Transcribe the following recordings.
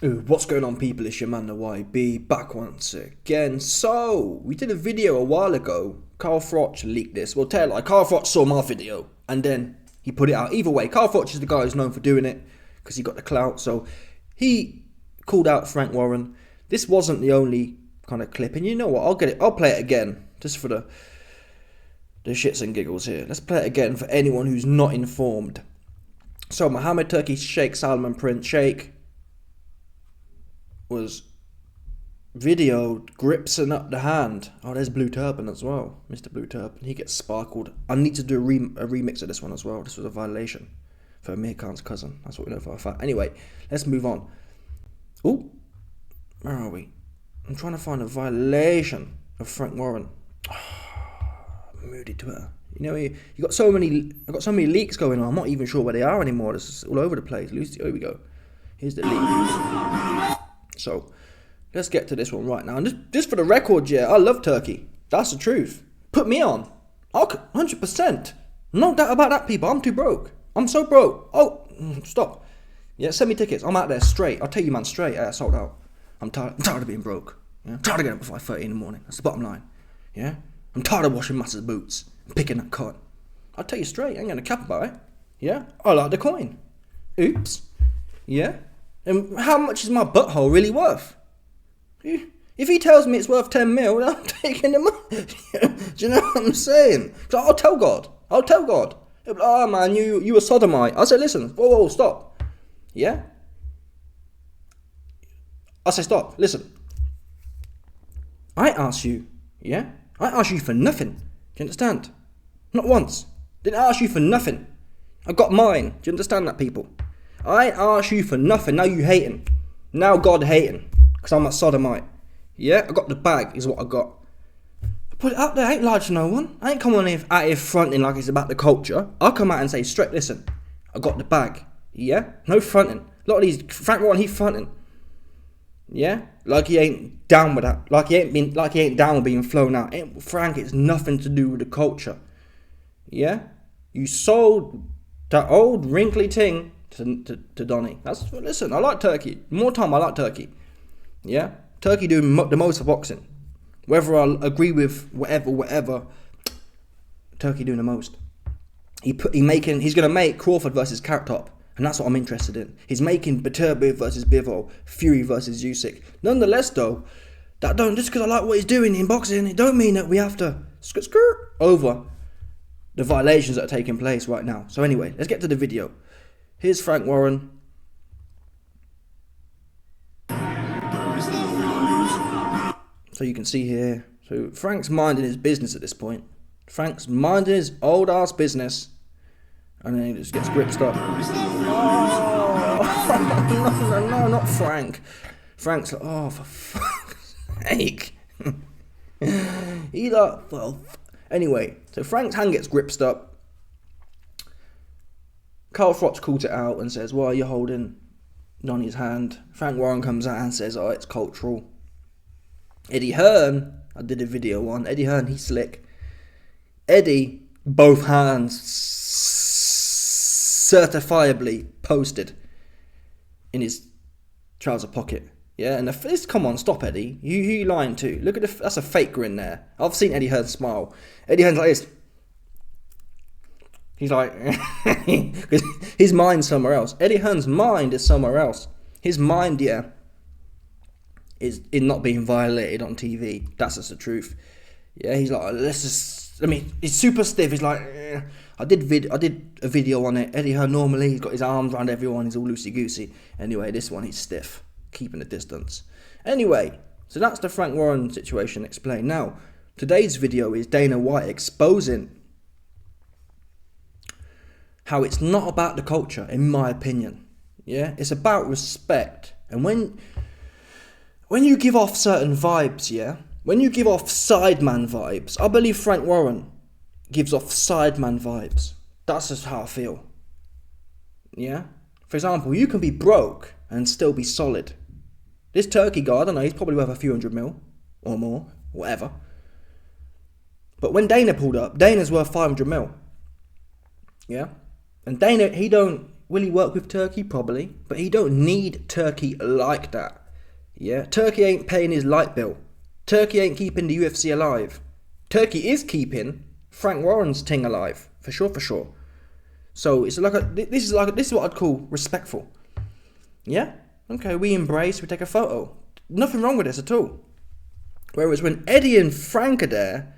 Ooh, what's going on, people? It's your man the YB back once again. So we did a video a while ago. Carl Froch leaked this. Well, tell like Carl Froch saw my video and then he put it out. Either way, Carl Froch is the guy who's known for doing it because he got the clout. So he called out Frank Warren. This wasn't the only kind of clip, and you know what? I'll play it again just for the shits and giggles here. Let's play it again for anyone who's not informed. So Mohammed Turkey Sheikh Salman Prince Sheikh was videoed gripsing up the hand. Oh, there's Blue Turban as well. Mr. Blue Turban. He gets sparkled. I need to do a remix of this one as well. This was a violation for Amir Khan's cousin. That's what we know for a fact. Anyway, let's move on. Oh, where are we? I'm trying to find a violation of Frank Warren. Moody Twitter. You know, I've got so many leaks going on. I'm not even sure where they are anymore. This is all over the place. Here we go. Here's the leak. So, let's get to this one right now. And just for the record, yeah, I love Turkey. That's the truth. Put me on. 100%. No doubt about that, people. I'm too broke. I'm so broke. Oh, stop. Yeah, send me tickets. I'm out there straight. I'll tell you, man, straight. Yeah, sold out. I'm tired of being broke. Yeah? I'm tired of getting up at 5:30 in the morning. That's the bottom line. Yeah? I'm tired of washing Master's boots and picking that cotton. I'll tell you straight. I ain't going to cap about it. Yeah? I like the coin. Oops. Yeah? And how much is my butthole really worth? If he tells me it's worth 10 mil, then I'm taking the money. Do you know what I'm saying? So I'll tell God. He'll be like, oh man, you a sodomite. I say, listen, whoa, stop. Yeah? I say, stop, listen. I asked you, yeah? I asked you for nothing. Do you understand? Not once. Didn't ask you for nothing. I got mine. Do you understand that, people? I asked you for nothing. Now you hating. Now God hating. Because I'm a sodomite. Yeah? I got the bag is what I got. I put it out there. I ain't lied to no one. I ain't come on out here fronting like it's about the culture. I'll come out and say straight, listen. I got the bag. Yeah? No fronting. A lot of these, Frank Warren, he fronting. Yeah? Like he ain't down with that. Like he ain't down with being flown out. Frank, it's nothing to do with the culture. Yeah? You sold that old wrinkly thing to Donny. Listen, I like Turkey. More time, I like Turkey. Yeah? Turkey doing the most for boxing. Whether I agree with whatever, Turkey doing the most. He's going to make Crawford versus Carrot Top. And that's what I'm interested in. He's making Beterbiev versus Bivol, Fury versus Usyk. Nonetheless, though, just because I like what he's doing in boxing, it don't mean that we have to skirt over the violations that are taking place right now. So anyway, let's get to the video. Here's Frank Warren. So you can see here. So Frank's minding his business at this point. Frank's minding his old ass business. And then he just gets gripped up. Oh, no, not Frank. Frank's like, oh, for fuck's sake. Anyway, so Frank's hand gets gripped up. Carl Froch calls it out and says, why are you holding Donny's hand? Frank Warren comes out and says, oh, it's cultural. Eddie Hearn, I did a video on. Eddie Hearn, he's slick. Eddie, both hands certifiably posted in his trouser pocket. Yeah, and come on, stop, Eddie. You lying too. Look at that's a fake grin there. I've seen Eddie Hearn smile. Eddie Hearn's like this. He's like, because his mind's somewhere else. Eddie Hearn's mind is somewhere else. His mind, yeah, is in not being violated on TV. That's just the truth. Yeah, he's like, he's super stiff. He's like, I did a video on it. Eddie Hearn normally, he's got his arms around everyone. He's all loosey-goosey. Anyway, this one, he's stiff, keeping the distance. Anyway, so that's the Frank Warren situation explained. Now, today's video is Dana White exposing how it's not about the culture, in my opinion. Yeah, it's about respect. And when you give off certain vibes, yeah, when you give off Sideman vibes, I believe Frank Warren gives off Sideman vibes. That's just how I feel. Yeah? For example, you can be broke and still be solid. This Turkey guy, I don't know, he's probably worth a few $100 million or more, whatever. But when Dana pulled up, Dana's worth 500 mil. Yeah? And Dana, he don't will he work with Turkey? Probably. But he don't need Turkey like that. Yeah? Turkey ain't paying his light bill. Turkey ain't keeping the UFC alive. Turkey is keeping Frank Warren's thing alive. For sure. So it's this is what I'd call respectful. Yeah? Okay, we embrace, we take a photo. Nothing wrong with this at all. Whereas when Eddie and Frank are there,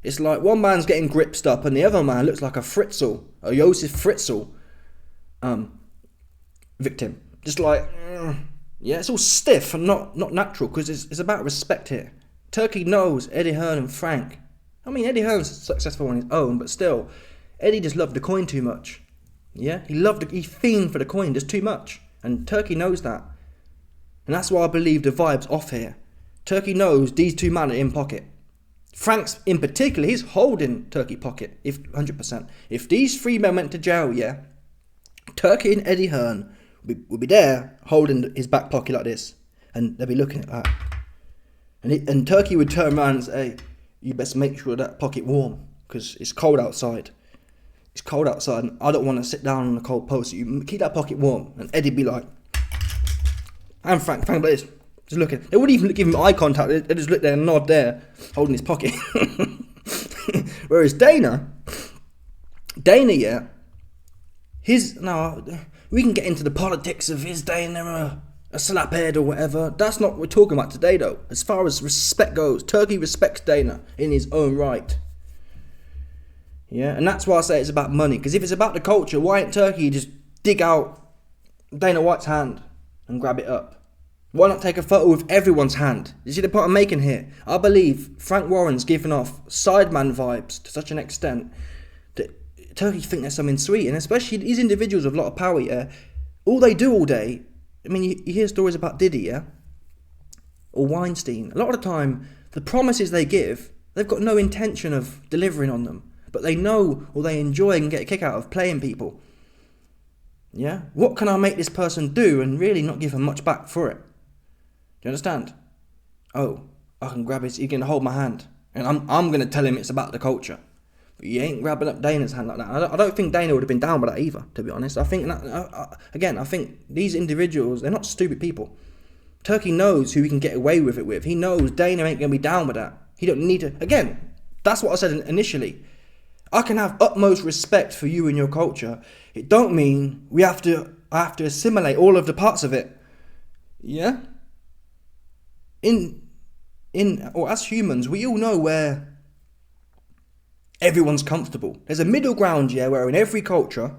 it's like one man's getting gripped up and the other man looks like a Fritzl, a Josef Fritzl victim. Just like, yeah, it's all stiff and not natural, because it's about respect here. Turkey knows Eddie Hearn and Frank. I mean, Eddie Hearn's successful on his own, but still, Eddie just loved the coin too much. Yeah, he fiended for the coin just too much. And Turkey knows that. And that's why I believe the vibe's off here. Turkey knows these two men are in pocket. Frank's in particular, he's holding Turkey pocket, if 100%. If these three men went to jail, yeah, Turkey and Eddie Hearn would be there holding his back pocket like this. And they'll be looking at that. And Turkey would turn around and say, you best make sure that pocket warm, because it's cold outside. It's cold outside and I don't want to sit down on a cold post. So you keep that pocket warm. And Eddie'd be like, and Frank like this, just looking. They wouldn't even give him eye contact. They just look there and nod there, holding his pocket. Whereas Dana, yeah, we can get into the politics of his Dana a slaphead or whatever. That's not what we're talking about today, though. As far as respect goes, Turkey respects Dana in his own right. Yeah, and that's why I say it's about money. Because if it's about the culture, why ain't Turkey just dig out Dana White's hand and grab it up? Why not take a photo with everyone's hand? You see the point I'm making here? I believe Frank Warren's giving off Sideman vibes to such an extent that Turkey think there's something sweet. And especially these individuals with a lot of power, yeah, all they do all day, I mean, you hear stories about Diddy, yeah? Or Weinstein. A lot of the time, the promises they give, they've got no intention of delivering on them. But they know or they enjoy and get a kick out of playing people. Yeah? What can I make this person do and really not give him much back for it? Do you understand? Oh, I can grab he can hold my hand. And I'm going to tell him it's about the culture. But you ain't grabbing up Dana's hand like that. I don't think Dana would have been down with that either, to be honest. I think, I think these individuals, they're not stupid people. Turkey knows who he can get away with it with. He knows Dana ain't going to be down with that. He don't need to. Again, that's what I said initially. I can have utmost respect for you and your culture. It don't mean I have to assimilate all of the parts of it. Yeah? Or as humans, we all know where everyone's comfortable. There's a middle ground, yeah, where in every culture,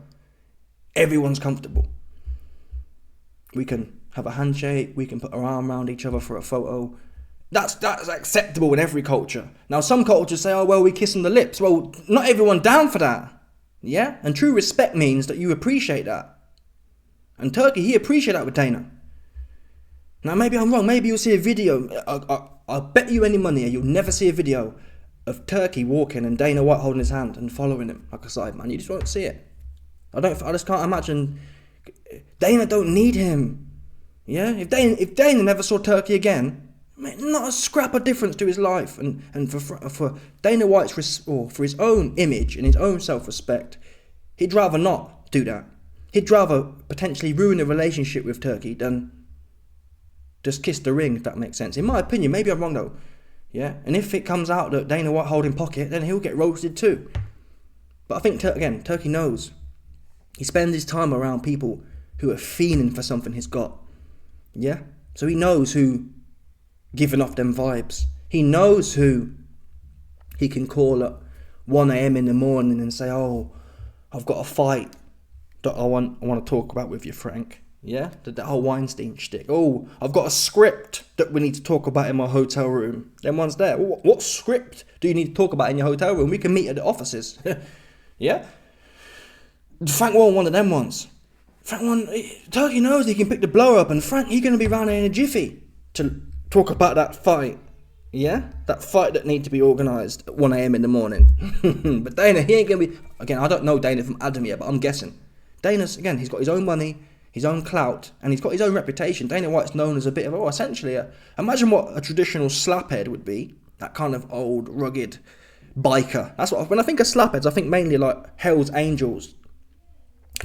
everyone's comfortable. We can have a handshake, we can put our arm around each other for a photo. That's acceptable in every culture. Now, some cultures say, oh, well, we kiss on the lips. Well, not everyone down for that. Yeah? And true respect means that you appreciate that. And Turkey, he appreciated that with Dana. Now, maybe I'm wrong. Maybe you'll see a video. I'll bet you any money you'll never see a video of Turkey walking and Dana White holding his hand and following him like a Sideman. You just won't see it. I just can't imagine. Dana don't need him. Yeah? If Dana never saw Turkey again, not a scrap of difference to his life, and for Dana White's for his own image and his own self-respect, he'd rather not do that. He'd rather potentially ruin a relationship with Turkey than just kiss the ring, if that makes sense. In my opinion, maybe I'm wrong though. Yeah, and if it comes out that Dana White holding pocket, then he'll get roasted too. But I think Turkey knows. He spends his time around people who are fiending for something he's got. Yeah, so he knows who. Giving off them vibes. He knows who he can call at 1 a.m. in the morning and say, oh, I've got a fight that I want to talk about with you, Frank. Yeah? The whole Weinstein shtick. Oh, I've got a script that we need to talk about in my hotel room. Them one's there. What script do you need to talk about in your hotel room? We can meet at the offices. Yeah? Frank Warren, one of them ones. Turkey knows he can pick the blower up, and Frank, he's going to be round there in a jiffy to talk about that fight, yeah? That fight that needs to be organised at 1 a.m. in the morning. But Dana, he ain't going to be... Again, I don't know Dana from Adam yet, but I'm guessing. Dana's, again, he's got his own money, his own clout, and he's got his own reputation. Dana White's known as a bit of, essentially, imagine what a traditional slaphead would be. That kind of old, rugged biker. That's what... When I think of slapheads, I think mainly like Hell's Angels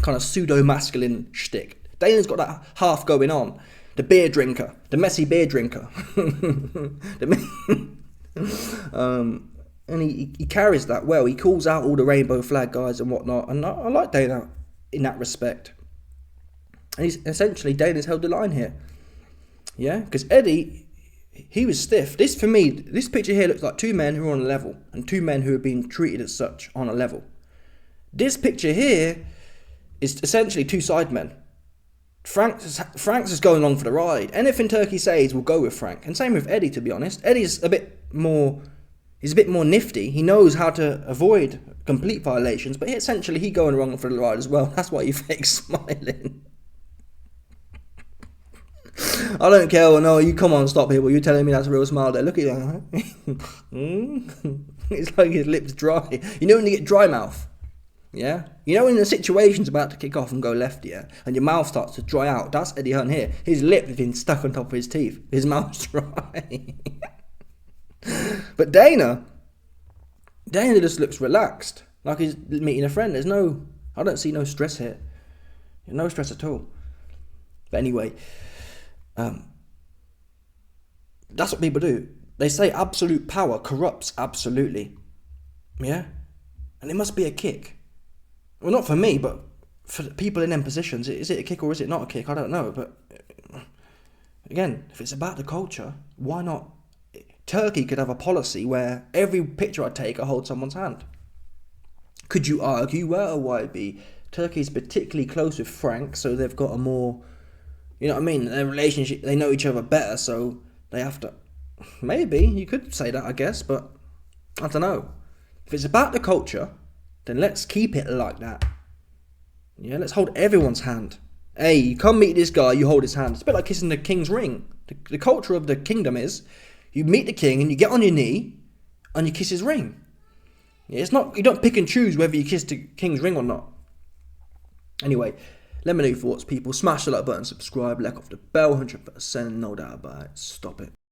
kind of pseudo-masculine shtick. Dana's got that half going on. The beer drinker, the messy beer drinker. And he carries that well. He calls out all the rainbow flag guys and whatnot. And I like Dana in that respect. And he's essentially, Dana's held the line here. Yeah, because Eddie, he was stiff. This, for me, this picture here looks like two men who are on a level. And two men who are being treated as such on a level. This picture here is essentially two Sidemen. Frank's is going along for the ride. Anything Turkey says will go with Frank. And same with Eddie, to be honest. Eddie's a bit more nifty. He knows how to avoid complete violations, but essentially he going along for the ride as well. That's why he fakes smiling. I don't care. Well, no, you come on, stop here. Well, you're telling me that's a real smile there. Look at you. It's like his lips dry. You know when you get dry mouth? Yeah? You know when the situation's about to kick off and go left, yeah? And your mouth starts to dry out. That's Eddie Hunt here. His lip has been stuck on top of his teeth. His mouth's dry. But Dana just looks relaxed. Like he's meeting a friend. I don't see no stress here. No stress at all. But anyway, that's what people do. They say absolute power corrupts absolutely. Yeah? And it must be a kick. Well, not for me, but for people in them positions. Is it a kick or is it not a kick? I don't know. But again, if it's about the culture, why not? Turkey could have a policy where every picture I take, I hold someone's hand. Could you argue, well, why it be? Turkey's particularly close with Frank, so they've got a more, you know what I mean? Their relationship, they know each other better, so they have to. Maybe, you could say that, I guess, but I don't know. If it's about the culture, then let's keep it like that. Yeah, let's hold everyone's hand. Hey, you come meet this guy, you hold his hand. It's a bit like kissing the king's ring. The culture of the kingdom is, you meet the king and you get on your knee and you kiss his ring. Yeah, it's not, you don't pick and choose whether you kiss the king's ring or not. Anyway, let me know your thoughts, people. Smash the like button, subscribe, let off the bell, 100%, no doubt about it. Stop it.